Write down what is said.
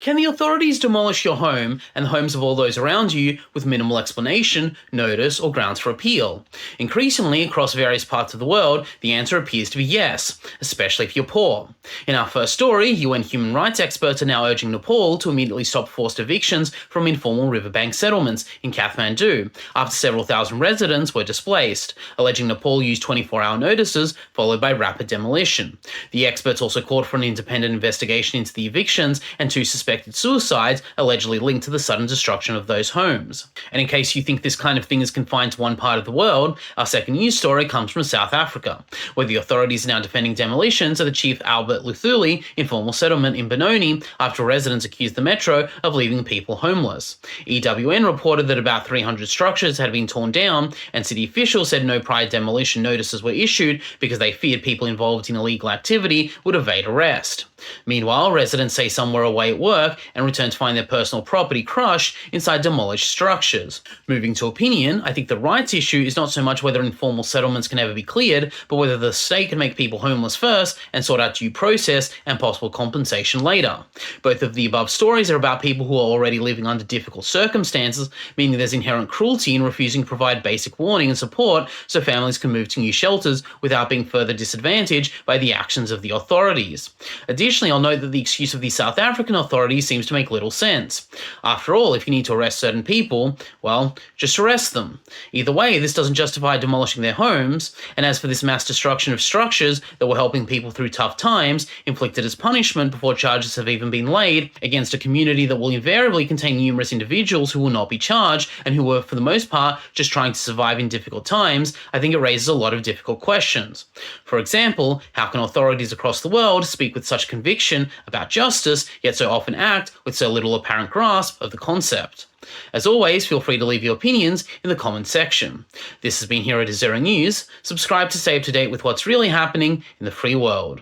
Can the authorities demolish your home and the homes of all those around you with minimal explanation, notice, or grounds for appeal? Increasingly, across various parts of the world, the answer appears to be yes, especially if you're poor. In our first story, UN human rights experts are now urging Nepal to immediately stop forced evictions from informal riverbank settlements in Kathmandu, after several thousand residents were displaced, alleging Nepal used 24-hour notices followed by rapid demolition. The experts also called for an independent investigation into the evictions and two suspected suicides allegedly linked to the sudden destruction of those homes. And in case you think this kind of thing is confined to one part of the world, our second news story comes from South Africa, where the authorities are now defending demolitions of the Chief Albert Luthuli informal settlement in Benoni after residents accused the metro of leaving people homeless. EWN reported that about 300 structures had been torn down, and city officials said no prior demolition notices were issued because they feared people involved in illegal activity would evade arrest. Meanwhile, residents say some were away at work and returned to find their personal property crushed inside demolished structures. Moving to opinion, I think the rights issue is not so much whether informal settlements can ever be cleared, but whether the state can make people homeless first and sort out due process and possible compensation later. Both of the above stories are about people who are already living under difficult circumstances, meaning there's inherent cruelty in refusing to provide basic warning and support so families can move to new shelters without being further disadvantaged by the actions of the authorities. Additionally, I'll note that the excuse of the South African authorities seems to make little sense. After all, if you need to arrest certain people, well, just arrest them. Either way, this doesn't justify demolishing their homes, and as for this mass destruction of structures that were helping people through tough times, inflicted as punishment before charges have even been laid, against a community that will invariably contain numerous individuals who will not be charged and who were, for the most part, just trying to survive in difficult times, I think it raises a lot of difficult questions. For example, how can authorities across the world speak with such conviction about justice, yet so often act with so little apparent grasp of the concept? As always, feel free to leave your opinions in the comments section. This has been here at Zero News. Subscribe to stay up to date with what's really happening in the free world.